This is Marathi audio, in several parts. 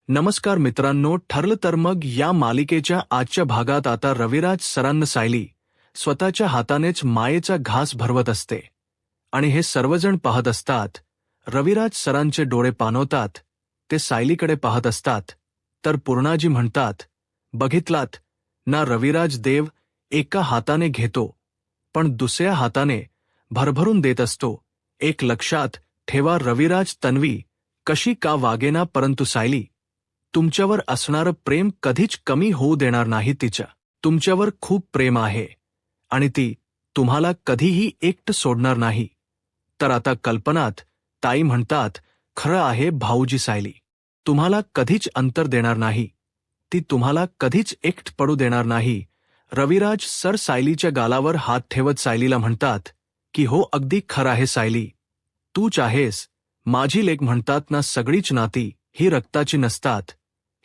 नमस्कार मित्रांनो, ठरलं तर मग या मालिकेच्या आजच्या भागात आता रविराज सरांना सायली स्वतःच्या हातानेच मायेचा घास भरवत असते आणि हे सर्वजण पाहत असतात. रविराज सरांचे डोळे पाणवतात. ते सायलीकडे पाहत असतात तर पूर्णाजी म्हणतात, बघितलात ना, रविराज देव एका हाताने घेतो पण दुसऱ्या हाताने भरभरून देत असतो. एक लक्षात ठेवा, रविराज तन्वी कशी का वागेना, परंतु सायली तुमच्यावर असणारं प्रेम कधीच कमी होऊ देणार नाही. तिच्या तुमच्यावर खूप प्रेम आहे आणि ती तुम्हाला कधीही एकटं सोडणार नाही. तर आता कल्पनात ताई म्हणतात, खरं आहे भाऊजी, सायली तुम्हाला कधीच अंतर देणार नाही. ती तुम्हाला कधीच एकटं पडू देणार नाही. रविराज सर सायलीच्या गालावर हात ठेवत सायलीला म्हणतात की हो, अगदी खरं आहे सायली, तूच आहेस माझी लेक. म्हणतात ना, सगळीच नाती ही रक्ताची नसतात,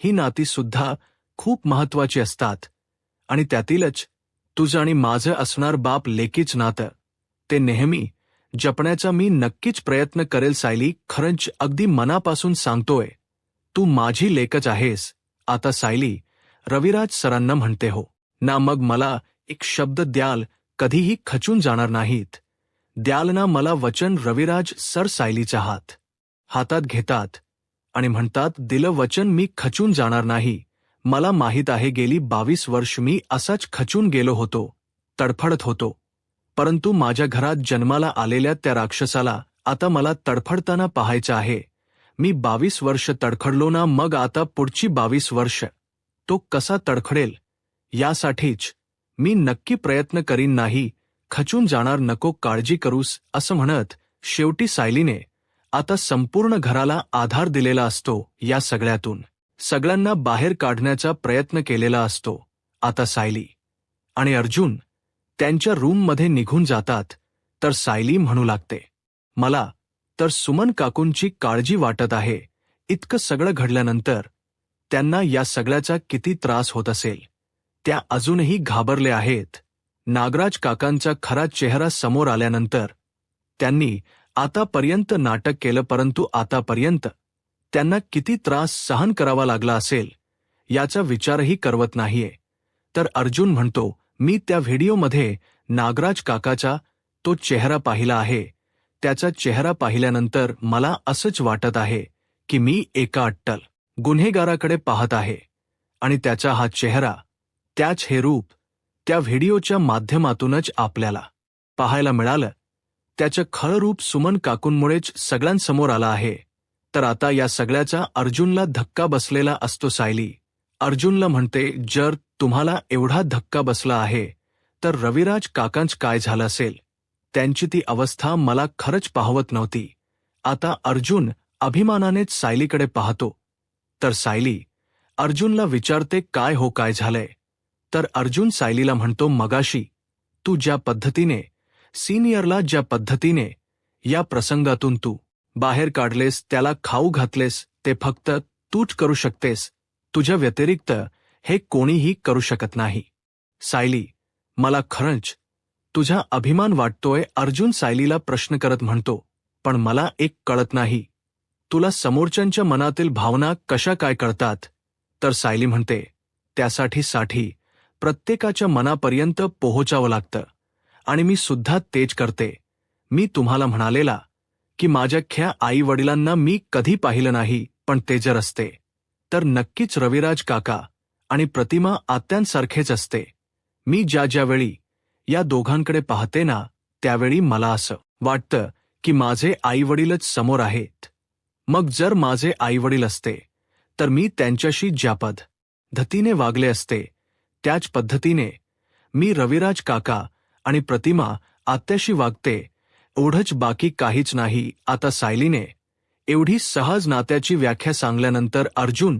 ही नाती सुद्धा खूप महत्वाची असतात आणि त्यातीलच तुझं आणि माझं असणार बाप लेकीच नातं, ते नेहमी जपण्याचा मी नक्कीच प्रयत्न करेल. सायली, खरंच अगदी मनापासून सांगतोय, तू माझी लेकच आहेस. आता सायली रविराज सरांना म्हणते, हो ना, मग मला एक शब्द द्याल, कधीही खचून जाणार नाहीत, द्याल ना मला वचन. रविराज सर सायलीचा हातात घेतात आणि म्हणतात, दिलं वचन, मी खचून जाणार नाही. मला माहीत आहे गेली 22 वर्ष मी असाच खचून गेलो होतो, तडफडत होतो, परंतु माझ्या घरात जन्माला आलेल्या त्या राक्षसाला आता मला तडफडताना पाहायचं आहे. मी 22 वर्ष तडखडलो ना, मग आता पुढची 22 वर्ष तो कसा तडखडेल यासाठीच मी नक्की प्रयत्न करीन. नाही खचून जाणार, नको काळजी करूस. असं म्हणत शेवटी सायलीने आता संपूर्ण घराला आधार दिलेला असतो. या सगळ्यातून सगळ्यांना बाहेर काढण्याचा प्रयत्न केलेला असतो. आता सायली आणि अर्जुन त्यांच्या रूममध्ये निघून जातात तर सायली म्हणू लागते, मला तर सुमन काकूंची काळजी वाटत आहे. इतकं सगळं घडल्यानंतर त्यांना या सगळ्याचा किती त्रास होत असेल. त्या अजूनही घाबरले आहेत. नागराज काकांचा खरा चेहरा समोर आल्यानंतर त्यांनी आतापर्यंत नाटक केलं, परंतु आतापर्यंत त्यांना किती त्रास सहन करावा लागला असेल याचा विचारही करवत नाहीये. तर अर्जुन म्हणतो, मी त्या व्हिडिओमध्ये नागराज काकाचा तो चेहरा पाहिला आहे. त्याचा चेहरा पाहिल्यानंतर मला असंच वाटत आहे की मी एका अट्टल गुन्हेगाराकडे पाहत आहे आणि त्याचा हा चेहरा, त्याच हे रूप त्या व्हिडिओच्या माध्यमातूनच आपल्याला पाहायला मिळालं. त्याचं खरं रूप सुमन काकूंमुळेच सगळ्यांसमोर आलं आहे. तर आता या सगळ्याचा अर्जुनला धक्का बसलेला असतो. सायली अर्जुनला म्हणते, जर तुम्हाला एवढा धक्का बसला आहे तर रविराज काकांच काय झालं असेल, त्यांची ती अवस्था मला खरंच पाहवत नव्हती. आता अर्जुन अभिमानानेच सायलीकडे पाहतो तर सायली अर्जुनला विचारते, काय हो, काय झालंय. तर अर्जुन सायलीला म्हणतो, मगाशी तू ज्या पद्धतीने सिनियरला, ज्या पद्धतीने या प्रसंगातून तू बाहेर काढलेस, त्याला खाऊ घातलेस, ते फक्त तूच करू शकतेस. तुझ्या व्यतिरिक्त हे कोणीही करू शकत नाही. सायली, मला खरंच तुझा अभिमान वाटतोय. अर्जुन सायलीला प्रश्न करत म्हणतो, पण मला एक कळत नाही, तुला समोरच्यांच्या मनातील भावना कशा काय कळतात. तर सायली म्हणते, त्यासाठी प्रत्येकाच्या मनापर्यंत पोहोचावं लागतं आणि मी सुद्धा तेच करते. मी तुम्हाला म्हणालेला की माझ्या ख्या आई वडिलांना मी कधी पाहिलं नाही, पण ते जर असते तर नक्कीच रविराज काका आणि प्रतिमा आत्यांसारखेच असते. मी ज्यावेळी या दोघांकडे पाहते ना, त्यावेळी मला असं वाटतं की माझे आईवडीलच समोर आहेत. मग जर माझे आईवडील असते तर मी त्यांच्याशी ज्या पद्धतीने वागले असते त्याच पद्धतीने मी रविराज काका आणि प्रतिमा आत्याशी वागते, एवढंच, बाकी काहीच नाही. आता सायलीने एवढी सहज नात्याची व्याख्या सांगल्यानंतर अर्जुन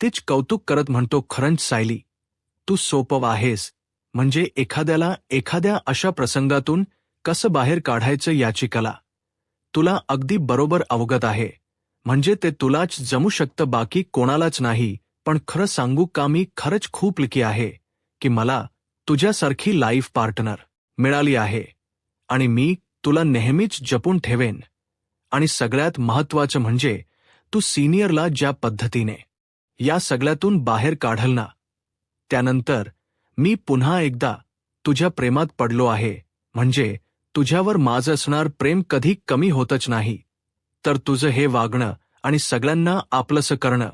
तीच कौतुक करत म्हणतो, खरंच सायली, तू सोपं आहेस. म्हणजे एखाद्याला एखाद्या अशा प्रसंगातून कसं बाहेर काढायचं याची कला तुला अगदी बरोबर अवगत आहे. म्हणजे ते तुलाच जमू शकतं, बाकी कोणालाच नाही. पण खरं सांगू का, मी खरंच खूप लकी आहे की मला तुझ्यासारखी लाईफ पार्टनर मिळाली आहे आणि मी तुला नेहमीच जपून ठेवेन. आणि सगळ्यात महत्त्वाचं म्हणजे तू सिनियरला ज्या पद्धतीने या सगळ्यातून बाहेर काढल ना. त्यानंतर मी पुन्हा एकदा तुझ्या प्रेमात पडलो आहे, म्हणजे तुझ्यावर माझं असणार प्रेम कधी कमी होतच नाही. तर तुझं हे वागणं आणि सगळ्यांना आपलंसं करणं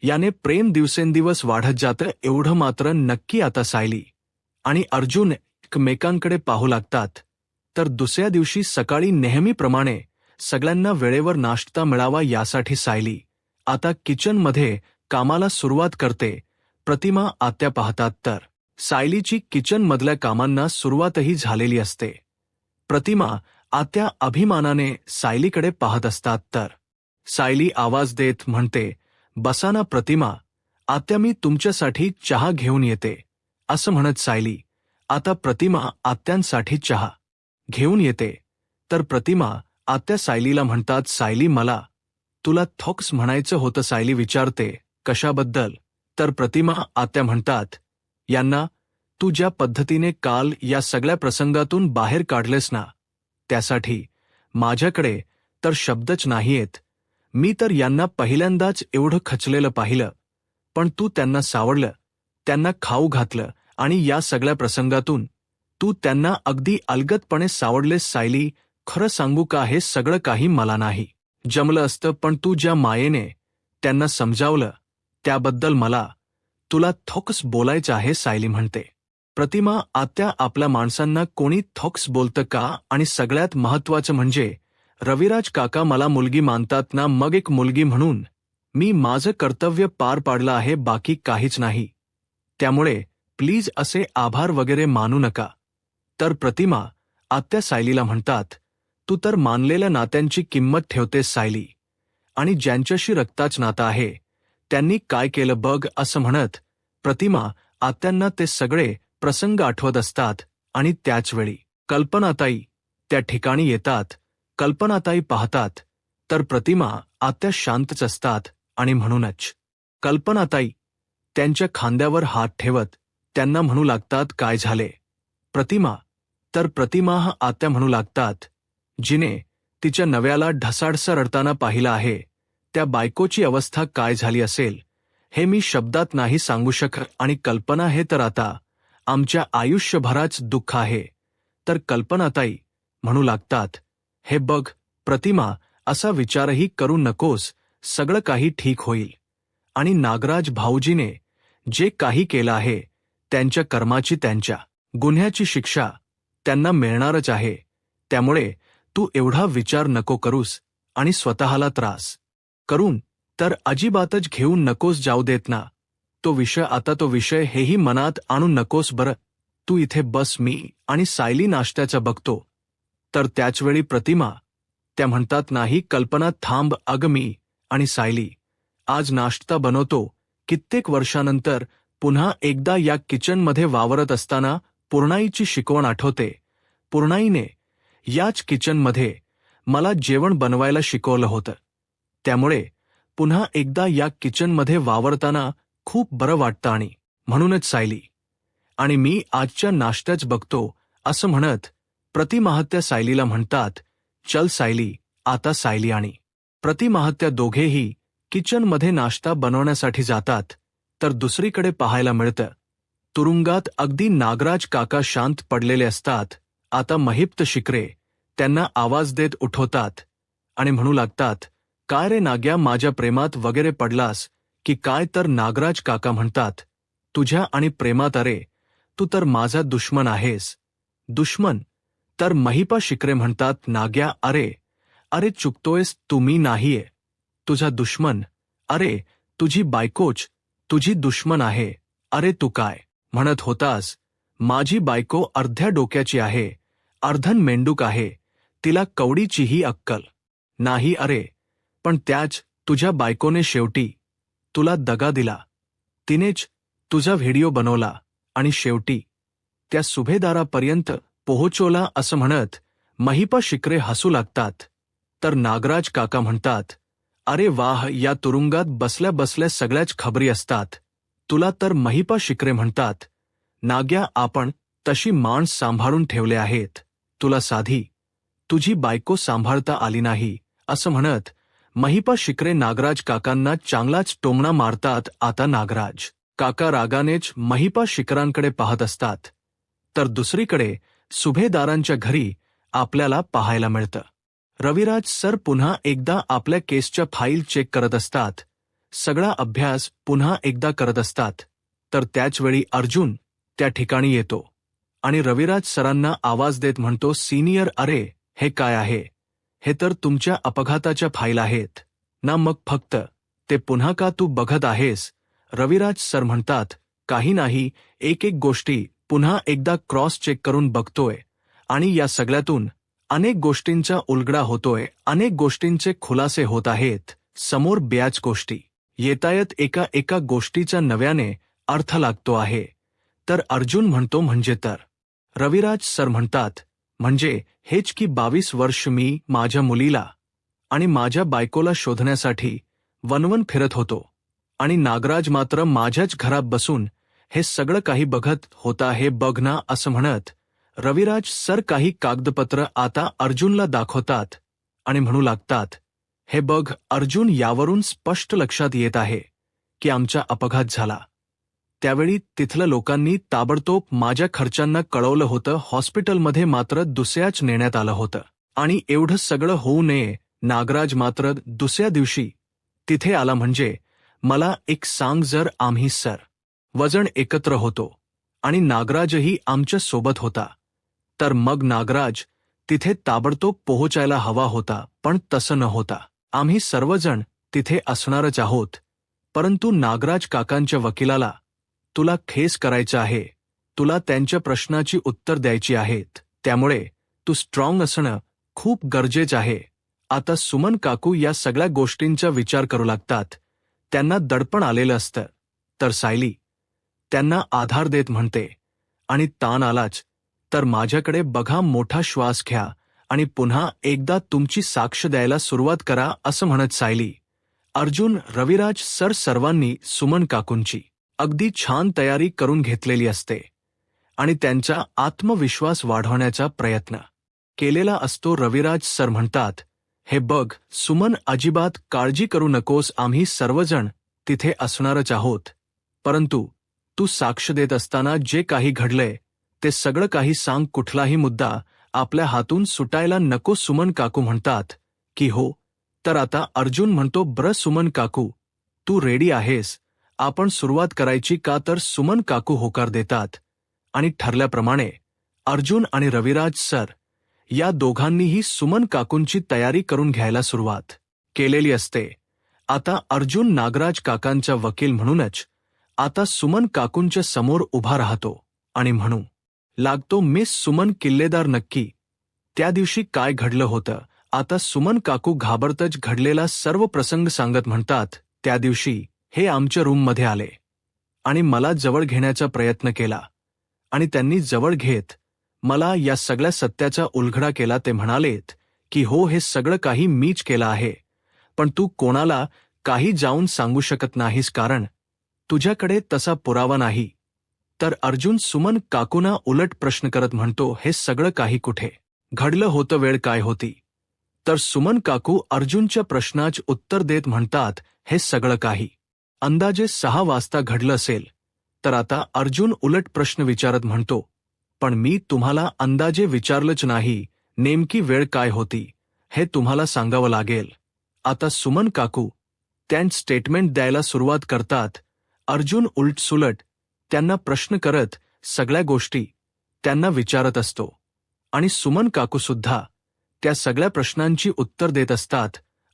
याने प्रेम दिवसेंदिवस वाढत जातं एवढं मात्र नक्की. आता सायली आणि अर्जुन एकमेकांकडे पाहू लागतात. तर दुसऱ्या दिवशी सकाळी नेहमीप्रमाणे सगळ्यांना वेळेवर नाश्ता मिळावा यासाठी सायली आता किचनमध्ये कामाला सुरुवात करते. प्रतिमा आत्या पाहतात तर सायलीची किचनमधल्या कामांना सुरुवातही झालेली असते. प्रतिमा आत्या अभिमानाने सायलीकडे पाहत असतात तर सायली आवाज देत म्हणते, बसा ना प्रतिमा, आत्या मी तुमच्यासाठी चहा घेऊन येते. असं म्हणत सायली आता प्रतिमा आत्यांसाठी चहा घेऊन येते. तर प्रतिमा आत्या सायलीला म्हणतात, सायली मला तुला थोक्स म्हणायचं होतं. सायली विचारते, कशाबद्दल? तर प्रतिमा आत्या म्हणतात, यांना तू ज्या पद्धतीने काल या सगळ्या प्रसंगातून बाहेर काढलेस ना, त्यासाठी माझ्याकडे तर शब्दच नाहीयेत. मी तर यांना पहिल्यांदाच एवढं खचलेलं पाहिलं, पण तू त्यांना सावरलं, त्यांना खाऊ घातलं आणि या सगळ्या प्रसंगातून तू त्यांना अगदी अलगदपणे सावरलेस. सायली खरं सांगू का, हे सगळं काही मला नाही जमलं असतं, पण तू ज्या मायेने त्यांना समजावलं त्याबद्दल मला तुला थोक्स बोलायचं आहे. सायली म्हणते, प्रतिमा आत्या आपल्या माणसांना कोणी थोक्स बोलतं का? आणि सगळ्यात महत्त्वाचं म्हणजे रविराज काका मला मुलगी मानतात ना, मग एक मुलगी म्हणून मी माझं कर्तव्य पार पाडलं आहे, बाकी काहीच नाही. त्यामुळे प्लीज असे आभार वगैरे मानू नका. तर प्रतिमा आत्या सायलीला म्हणतात, तू तर मानलेल्या नात्यांची किंमत ठेवतेस सायली, आणि ज्यांच्याशी रक्ताचं नातं आहे त्यांनी काय केलं बघ. असं म्हणत प्रतिमा आत्यांना ते सगळे प्रसंग आठवत असतात. आणि त्याचवेळी कल्पनाताई त्या ठिकाणी येतात. कल्पनाताई पाहतात तर प्रतिमा आत्या शांतच असतात आणि म्हणूनच कल्पनाताई त्यांच्या खांद्यावर हात ठेवत त्यांना म्हणू लागतात, काय झाले प्रतिमा? तर प्रतिमा आत्या म्हणू लागतात, जिने तिच्या नव्याला ढसाढसा रडताना पाहिलं आहे त्या बायकोची अवस्था काय झाली असेल हे मी शब्दात नाही सांगू शकत. आणि कल्पना हे तर आता आमच्या आयुष्यभराच दुःख आहे. तर कल्पनाताई म्हणू लागतात, हे बघ प्रतिमा, असा विचारही करू नकोस, सगळं काही ठीक होईल. आणि नागराज भाऊजीने जे काही केलं आहे त्यांच्या कर्माची, त्यांच्या गुन्ह्याची शिक्षा त्यांना मिळणारच आहे. त्यामुळे तू एवढा विचार नको करूस आणि स्वतःला त्रास करून तर अजिबातच घेऊन नकोस जाऊ देत ना. तो विषय हेही मनात आणू नकोस बरं. तू इथे बस, मी आणि सायली नाश्त्याचं बघतो. तर त्याचवेळी प्रतिमा त्या म्हणतात, नाही कल्पना थांब, अगं मी आणि सायली आज नाश्ता बनवतो. कित्येक वर्षानंतर पुन्हा एकदा या किचनमध्ये वावरत असताना पूर्णाईची शिकवण आठवते. पूर्णाईने याच किचनमध्ये मला जेवण बनवायला शिकवलं होतं. त्यामुळे पुन्हा एकदा या किचनमध्ये वावरताना खूप बरं वाटतं. आणि म्हणूनच सायली आणि मी आजच्या नाश्त्याच बघतो. असं म्हणत प्रतिमाहत्या सायलीला म्हणतात, चल सायली. आता सायली आणि प्रतिमाहत्या दोघेही किचनमध्ये नाश्ता बनवण्यासाठी जातात. तर दुसरीकडे पाहायला मिळतं, तुरुंगात अगदी नागराज काका शांत पडलेले असतात. आता महिप्त शिकरे त्यांना आवाज देत उठवतात आणि म्हणू लागतात, काय रे नाग्या, माझ्या प्रेमात वगैरे पडलास की काय? तर नागराज काका म्हणतात, तुझ्या आणि प्रेमात? अरे तू तर माझा दुश्मन आहेस. दुश्मन? तर महिपा शिकरे म्हणतात, नाग्या अरे चुकतोयस, तुम्ही नाहीये तुझा दुश्मन. अरे तुझी बायकोच तुझी दुश्मन आहे. अरे तू काय म्हणत होतास? माझी बायको अर्ध्या डोक्याची आहे, अर्धन मेंडूक आहे, तिला कवडीचीही अक्कल नाही. अरे पण त्याच तुझ्या बायकोने शेवटी तुला दगा दिला. तिनेच तुझा व्हिडिओ बनवला आणि शेवटी त्या सुभेदारापर्यंत पोहोचवला. असं म्हणत महिपा शिकरे हसू लागतात. तर नागराज काका म्हणतात, अरे वाह, या तुरुंगात बसल्या बसल्या सगळ्याच खबरी असतात तुला. तर महिपा शिकरे म्हणतात, नाग्या, आपण तशी माणस सांभाळून ठेवले आहेत, तुला साधी तुझी बायको सांभाळता आली नाही. असं म्हणत महिपा शिकरे नागराज काकांना चांगलाच टोमणा मारतात. आता नागराज काका रागानेच महिपा शिकरांकडे पाहत असतात. तर दुसरीकडे सुभेदारांच्या घरी आपल्याला पाहायला मिळतं. रविराज सर पुन्हा एकदा आपल्या केसच्या फाईल चेक करत असतात. सगळा अभ्यास पुन्हा एकदा करत असतात. तर त्याचवेळी अर्जुन त्या ठिकाणी येतो आणि रविराज सरांना आवाज देत म्हणतो, सीनियर, अरे हे काय आहे? हे तर तुमच्या अपघाताच्या फाईल आहेत ना? मग फक्त ते पुन्हा का तू बघत आहेस? रविराज सर म्हणतात, काही नाही, एक एक गोष्टी पुन्हा एकदा क्रॉस चेक करून बघतोय आणि या सगळ्यातून अनेक गोष्टींचा उलगडा होतोय, अनेक गोष्टींचे खुलासे होत आहेत. समोर बऱ्याच गोष्टी येतायत, एका एका गोष्टीचा नव्याने अर्थ लागतो आहे. तर अर्जुन म्हणतो, म्हणजे? तर रविराज सर म्हणतात, म्हणजे हेच की 22 वर्ष मी माझ्या मुलीला आणि माझ्या बायकोला शोधण्यासाठी वनवन फिरत होतो आणि नागराज मात्र माझ्याच घरात बसून हे सगळं काही बघत होता. हे बघ ना, असं म्हणत रविराज सर काही कागदपत्र आता अर्जुनला दाखवतात आणि म्हणू लागतात, हे बघ अर्जुन, यावरून स्पष्ट लक्षात येत आहे की आमचा अपघात झाला त्यावेळी तिथल्या लोकांनी ताबडतोब माझ्या खर्चांना कळवलं होतं. हॉस्पिटलमध्ये मात्र दुसऱ्याच नेण्यात आलं होतं. आणि एवढं सगळं होऊ नये, नागराज मात्र दुसऱ्या दिवशी तिथे आला. म्हणजे मला एक सांग, जर आम्ही वजन एकत्र होतो आणि नागराजही आमच्या सोबत होता, तर मग नागराज तिथे ताबडतोब पोहोचायला हवा होता. पण तसं न होता. आम्ही सर्वजण तिथे असणारच आहोत, परंतु नागराज काकांच्या वकिलाला तुला खेस करायचं आहे, तुला त्यांच्या प्रश्नाची उत्तर द्यायची आहेत, त्यामुळे तू स्ट्रॉंग असणं खूप गरजेचं आहे. आता सुमन काकू या सगळ्या गोष्टींचा विचार करू लागतात. त्यांना दडपण आलेलं असतं. तर सायली त्यांना आधार देत म्हणते, आणि ताण आलाच तर माझ्याकडे बघा, मोठा श्वास घ्या आणि पुन्हा एकदा तुमची साक्ष द्यायला सुरुवात करा, असं म्हणत सायली, अर्जुन, रविराज सर सर्वांनी सुमन काकूंची अगदी छान तयारी करून घेतलेली असते आणि त्यांचा आत्मविश्वास वाढवण्याचा प्रयत्न केलेला असतो. रविराज सर म्हणतात, हे बघ सुमन, अजिबात काळजी करू नकोस, आम्ही सर्वजण तिथे असणारच आहोत, परंतु तू साक्ष देत असताना जे काही घडलंय ते सगळं काही सांग, कुठलाही मुद्दा आपल्या हातून सुटायला नको. सुमन काकू म्हणतात की हो. तर आता अर्जुन म्हणतो, बरं सुमन काकू, तू रेडी आहेस? आपण सुरुवात करायची का? तर सुमन काकू होकार देतात आणि ठरल्याप्रमाणे अर्जुन आणि रविराज सर या दोघांनीही सुमन काकूंची तयारी करून घ्यायला सुरुवात केलेली असते. आता अर्जुन नागराज काकांचा वकील म्हणूनच आता सुमन काकूंच्या समोर उभा राहतो आणि म्हणू लागतो, मिस सुमन किल्लेदार, नक्की त्या दिवशी काय घडलं होतं? आता सुमन काकू घाबरतच घडलेला सर्व प्रसंग सांगत म्हणतात, त्या दिवशी हे आमच्या रूममध्ये आले आणि मला जवळ घेण्याचा प्रयत्न केला आणि त्यांनी जवळ घेत मला या सगळ्या सत्याचा उलगडा केला. ते म्हणालेत की हो, हे सगळं काही मीच केलं आहे, पण तू कोणाला काही जाऊन सांगू शकत नाहीस, कारण तुझ्याकडे तसा पुरावा नाही. तर अर्जुन सुमन काकूंना उलट प्रश्न करत म्हणतो, हे सगळं काही कुठे घडलं होतं? वेळ काय होती? तर सुमन काकू अर्जुनच्या प्रश्नाचे उत्तर देत म्हणतात, हे सगळं काही अंदाजे 6 वाजता घडलं असेल. तर आता अर्जुन उलट प्रश्न विचारत म्हणतो, पण मी तुम्हाला अंदाजे विचारलंच नाही, नेमकी वेळ काय होती हे तुम्हाला सांगावं लागेल. आता सुमन काकू त्यांचं स्टेटमेंट द्यायला सुरुवात करतात. अर्जुन उलटसुलट त्यांना प्रश्न करत सगळ्या गोष्टी त्यांना विचारत असतो आणि सुमन काकूसुद्धा त्या सगळ्या प्रश्नांची उत्तर देत असतात.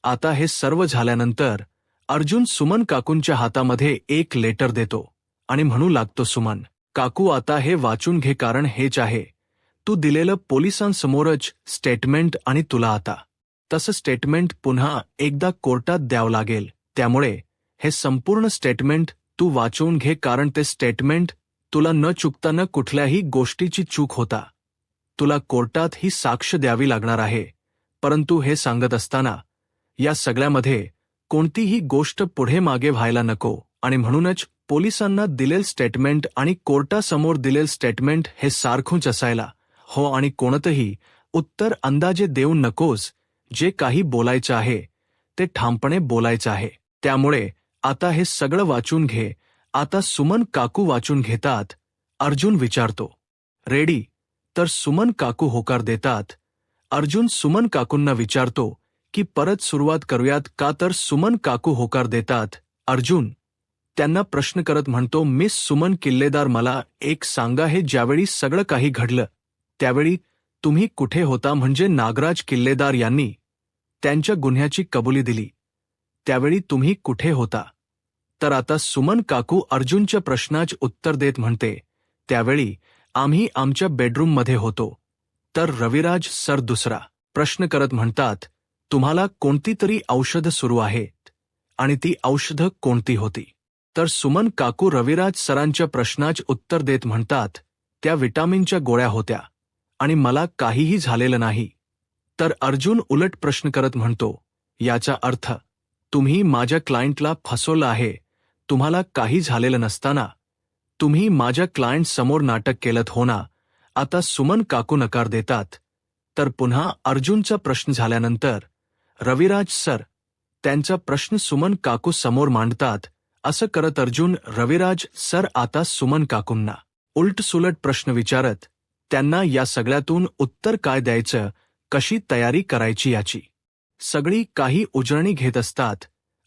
आता हे सर्व झाल्यानंतर अर्जुन सुमन काकूंच्या हातामध्ये एक लेटर देतो आणि म्हणू लागतो, सुमन काकू, आता हे वाचून घे, कारण हेच आहे तू दिलेलं पोलिसांसमोरच स्टेटमेंट आणि तुला आता तसं स्टेटमेंट पुन्हा एकदा कोर्टात द्यावं लागेल. त्यामुळे हे संपूर्ण स्टेटमेंट तू वाचून घे, कारण ते स्टेटमेंट तुला न चुकता, न कुठल्याही गोष्टीची चूक होता तुला कोर्टात ही साक्ष द्यावी लागणार आहे. परंतु हे सांगत असताना या सगळ्यामध्ये कोणतीही गोष्ट पुढे मागे व्हायला नको आणि म्हणूनच पोलिसांना दिलेलं स्टेटमेंट आणि कोर्टासमोर दिलेलं स्टेटमेंट हे सारखंच असायला हो आणि कोणतंही उत्तर अंदाजे देऊ नकोस. जे काही बोलायचं आहे ते ठामपणे बोलायचं आहे. त्यामुळे आता हे सगळं वाचून घे. आता सुमन काकू वाचून घेतात. अर्जुन विचारतो, रेडी? तर सुमन काकू होकार देतात. अर्जुन सुमन काकूंना विचारतो की परत सुरुवात करूयात का, तर सुमन काकू होकार देतात. अर्जुन त्यांना प्रश्न करत म्हणतो, मिस सुमन किल्लेदार, मला एक सांगा, हे ज्यावेळी सगळं काही घडलं त्यावेळी तुम्ही कुठे होता? म्हणजे नागराज किल्लेदार यांनी त्यांच्या गुन्ह्याची कबुली दिली त्यावेळी तुम्ही कुठे होता? तर आता सुमन काकू अर्जुनच्या प्रश्नाचे उत्तर देत म्हणते, त्यावेळी आम्ही आमच्या बेडरूममध्ये होतो. तर रविराज सर दुसरा प्रश्न करत म्हणतात, तुम्हाला कोणती तरी औषधं सुरू आहेत आणि ती औषधं कोणती होती? तर सुमन काकू रविराज सरांच्या प्रश्नाचे उत्तर देत म्हणतात, त्या विटामिनच्या गोळ्या होत्या आणि मला काहीही झालेलं नाही. तर अर्जुन उलट प्रश्न करत म्हणतो, याचा अर्थ तुम्ही माझ्या क्लायंटला फसवलं आहे. तुम्हाला काही झालेलं नसताना तुम्ही माझ्या क्लायंट समोर नाटक केलं हो ना? आता सुमन काकू नकार देतात. तर पुन्हा अर्जुनचा प्रश्न झाल्यानंतर रविराज सर त्यांचा प्रश्न सुमन काकू समोर मांडतात. असं करत अर्जुन रविराज सर आता सुमन काकूंना उलटसुलट प्रश्न विचारत त्यांना या सगळ्यातून उत्तर काय द्यायचं, कशी तयारी करायची याची सगळी काही उजळणी घेत असतात.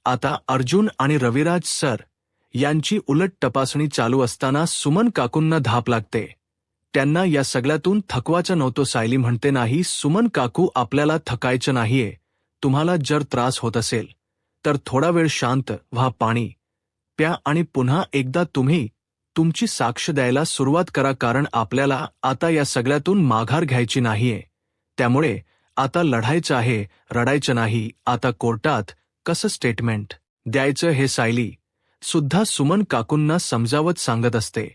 आता अर्जुन आणि रविराज सर यांची उलट तपासणी चालू असताना सुमन काकूंना धाप लागते. त्यांना या सगळ्यातून थकवाचं नव्हतं. सायली म्हणते, नाही सुमन काकू, आपल्याला थकायचं नाहीये. तुम्हाला जर त्रास होत असेल तर थोडा वेळ शांत व्हा, पाणी प्या आणि पुन्हा एकदा तुम्ही तुमची साक्ष द्यायला सुरुवात करा, कारण आपल्याला आता या सगळ्यातून माघार घ्यायची नाहीये. त्यामुळे आता लढायचं आहे, रडायचं नाही. आता कोर्टात कसं स्टेटमेंट द्यायचं हे सायली सुद्धा सुमन काकूंना समजावत सांगत असते.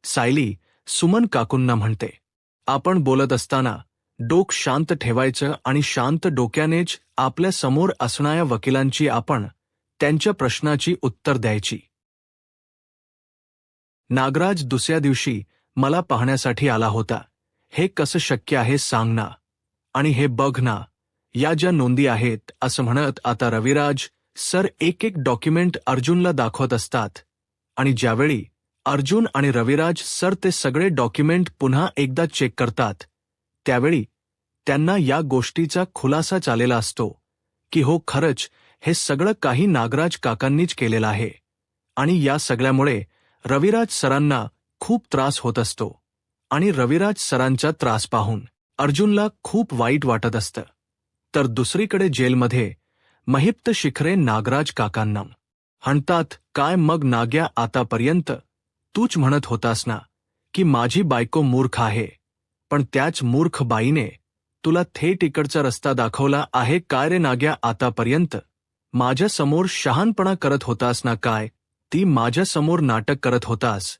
सायली सुमन काकूंना म्हणते, आपण बोलत असताना डोक शांत ठेवायचं आणि शांत डोक्यानेच आपल्या समोर असणाऱ्या वकिलांची आपण त्यांच्या प्रश्नाची उत्तर द्यायची. नागराज दुसऱ्या दिवशी मला पाहण्यासाठी आला होता. हे कसं शक्य आहे सांग ना, आणि हे बघ ना, या ज्या नोंदी आहेत, असं म्हणत आता रविराज सर एक एक डॉक्युमेंट अर्जुनला दाखवत असतात. आणि ज्यावेळी अर्जुन आणि रविराज सर ते सगळे डॉक्युमेंट पुन्हा एकदा चेक करतात त्यावेळी त्यांना या गोष्टीचा खुलासा झालेला असतो की हो, खरंच हे सगळं काही नागराज काकांनीच केलेलं आहे. आणि या सगळ्यामुळे रविराज सरांना खूप त्रास होत असतो आणि रविराज सरांचा त्रास पाहून अर्जुनला खूप वाईट वाटत असतं. तर दुसरीकडे जेलमध्ये महिप्त शिखरे नागराज काकांना म्हणतात, काय मग नाग्या, आतापर्यंत तूच म्हणत होतास ना की माझी बायको मूर्ख आहे, पण त्याच मूर्ख बाईने तुला थेट इकडचा रस्ता दाखवला आहे. काय रे नाग्या, आतापर्यंत माझ्या समोर शहाणपणा करत होतास ना, काय ती माझ्या समोर नाटक करत होतास?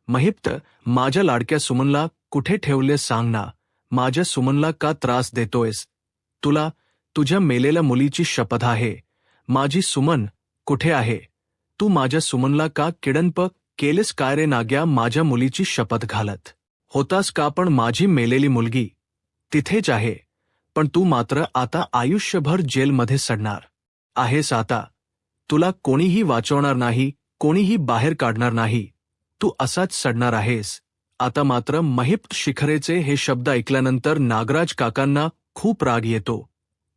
महिप्त, माझ्या लाडक्या सुमनला कुठे ठेवले सांग ना? माझ्या सुमनला का त्रास देतोयस? तुला तुझ्या मेलेल्या मुलीची शपथ आहे. माझी सुमन कुठे आहे? तू माझ्या सुमनला का किडनप केलेस? काय रे नाग्या, माझ्या मुलीची शपथ घालत होतास का? पण माझी मेलेली मुलगी तिथेच आहे, पण तू मात्र आता आयुष्यभर जेलमध्ये सडणार आहेस. आता तुला कोणीही वाचवणार नाही, कोणीही बाहेर काढणार नाही, तू असाच सडणार आहेस. आता मात्र महिप्त शिखरेचे हे शब्द ऐकल्यानंतर नागराज काकांना खूप राग येतो.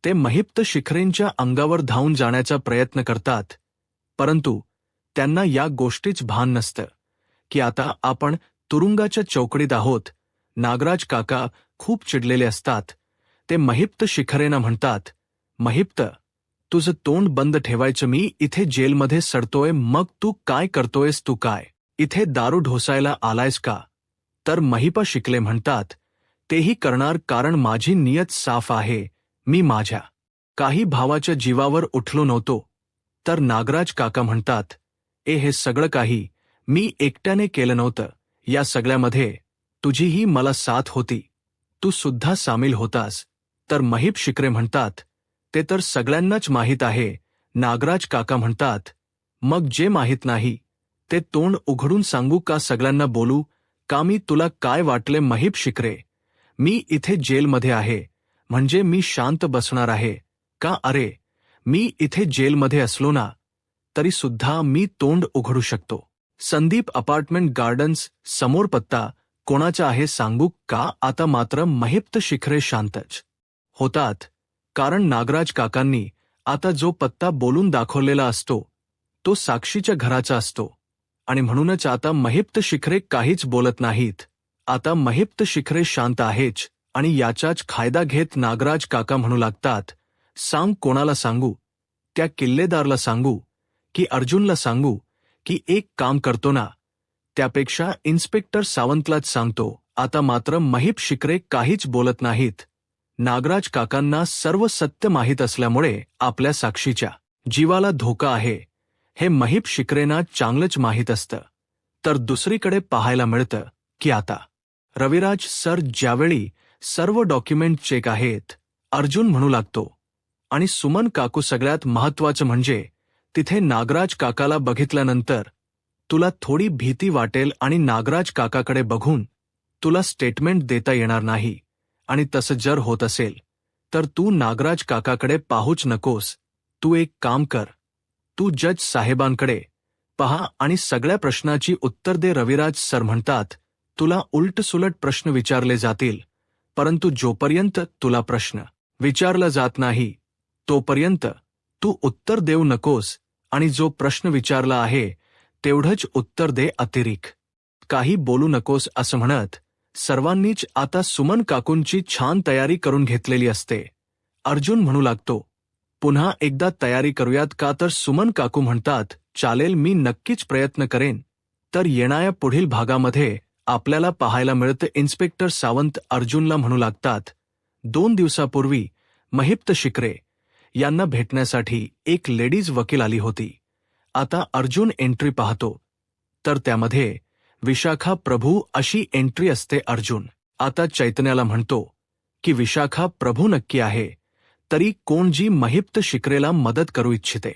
ते महिप्त शिखरेंच्या अंगावर धावून जाण्याचा प्रयत्न करतात, परंतु त्यांना या गोष्टीच भान नसतं की आता आपण तुरुंगाच्या चौकडीत आहोत. नागराज काका खूप चिडलेले असतात. ते महिप्त शिखरेंना म्हणतात, महिप्त, तुझं तोंड बंद ठेवायचं. मी इथे जेलमध्ये सडतोय, मग तू काय करतोयस? तू काय इथे दारू ढोसायला आलायस का? तर महिपा शिकले म्हणतात, तेही करणार, कारण माझी नियत साफ आहे. मी माझ्या काही भावाच्या जीवावर उठलो नव्हतो. तर नागराज काका म्हणतात, हे सगळं काही मी एकट्याने केलं नव्हतं. या सगळ्यामध्ये तुझीही मला साथ होती, तू सुद्धा सामील होतास. तर महिप शिखरे म्हणतात, ते तर सगळ्यांनाच माहीत आहे. नागराज काका म्हणतात, मग जे माहीत नाही ते तोंड उघडून सांगू का? सगळ्यांना बोलू का मी? तुला काय वाटले महिप शिखरे? मी इथे जेलमध्ये आहे म्हणजे मी शांत बसणार आहे का? अरे, मी इथे जेलमध्ये असलो ना तरी सुद्धा मी तोंड उघडू शकतो. संदीप अपार्टमेंट गार्डन्स समोर पत्ता कोणाचा आहे सांगू का? आता मात्र महिप्त शिखरे शांतच होतात, कारण नागराज काकांनी आता जो पत्ता बोलून दाखवलेला असतो तो साक्षीच्या घराचा असतो. आणि म्हणूनच आता महिप्त शिखरे काहीच बोलत नाहीत. आता महिप्त शिखरे शांत आहेच. आणि याचाच फायदा घेत नागराज काका म्हणू लागतात, सांग कोणाला सांगू? त्या किल्लेदारला सांगू की अर्जुनला सांगू की एक काम करतो ना, त्यापेक्षा इन्स्पेक्टर सावंतलाच सांगतो. आता मात्र महिप शिखरे काहीच बोलत नाहीत. नागराज काकांना सर्व सत्य माहीत असल्यामुळे आपल्या साक्षीच्या जीवाला धोका आहे हे महिप शिखरेंना चांगलंच माहीत असतं. तर दुसरीकडे पाहायला मिळतं की आता रविराज सर ज्यावेळी सर्व डॉक्युमेंट चेक आहेत, अर्जुन म्हणू लागतो. आणि सुमन काकू सगळ्यात महत्त्वाचं म्हणजे तिथे नागराज काकाला बघितल्यानंतर तुला थोडी भीती वाटेल आणि नागराज काकाकडे बघून तुला स्टेटमेंट देता येणार नाही. आणि तसं जर होत असेल तर तू नागराज काकाकडे पाहूच नकोस. तू एक काम कर, तू जज साहेबांकडे पहा आणि सगळ्या प्रश्नाची उत्तर दे. रविराज सर म्हणतात, तुला उलटसुलट प्रश्न विचारले जातील, परंतु जोपर्यंत तुला प्रश्न विचारला जात नाही तोपर्यंत तू उत्तर देऊ नकोस. आणि जो प्रश्न विचारला आहे तेवढंच उत्तर दे, अतिरिक्त काही बोलू नकोस. असं म्हणत सर्वांनीच आता सुमन काकूंची छान तयारी करून घेतलेली असते. अर्जुन म्हणू लागतो, पुन्हा एकदा तयारी करूयात का? तर सुमन काकू म्हणतात, चालेल, मी नक्कीच प्रयत्न करेन. तर येणाऱ्या पुढील भागामध्ये आपल्याला पाहायला मिळतं इन्स्पेक्टर सावंत अर्जुनला म्हणू लागतात, 2 दिवसापूर्वी महिप्त शिखरे यांना भेटण्यासाठी एक लेडीज वकील आली होती. आता अर्जुन एंट्री पाहतो तर त्यामध्ये विशाखा प्रभू अशी एंट्री असते. अर्जुन आता चैतन्याला म्हणतो की विशाखा प्रभू नक्की आहे, तरी कोण जी महिप्त शिखरेला मदत करू इच्छिते.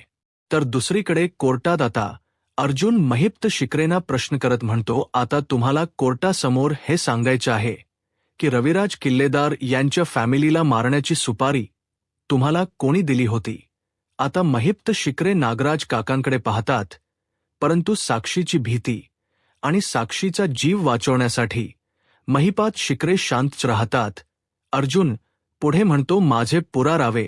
तर दुसरीकडे कोर्टात आता अर्जुन महिप्त शिखरेंना प्रश्न करत म्हणतो, आता तुम्हाला कोर्टासमोर हे सांगायचे आहे की रविराज किल्लेदार यांच्या फॅमिलीला मारण्याची सुपारी तुम्हाला कोणी दिली होती? आता महिप्त शिखरे नागराज काकांकडे पाहतात, परंतु साक्षीची भीती आणि साक्षीचा जीव वाचवण्यासाठी महिपात शिखरे शांत राहतात. अर्जुन पुढे म्हणतो, माझे पुरावे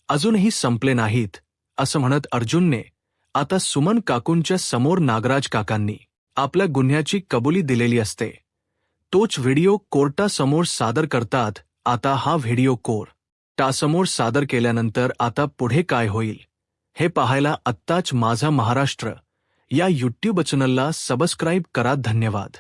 अजूनही संपले नाहीत. असं म्हणत अर्जुनने आता सुमन काकूंच्या समोर नागराज काकांनी आपल्या गुन्ह्याची कबुली दिलेली असते तोच व्हिडिओ कोर्टासमोर सादर करतात. आता हा व्हिडिओ कोर्टासमोर सादर केल्यानंतर आता पुढे काय होईल हे पाहायला आत्ताच माझा महाराष्ट्र या यूट्यूब चॅनलला सबस्क्राईब करा. धन्यवाद.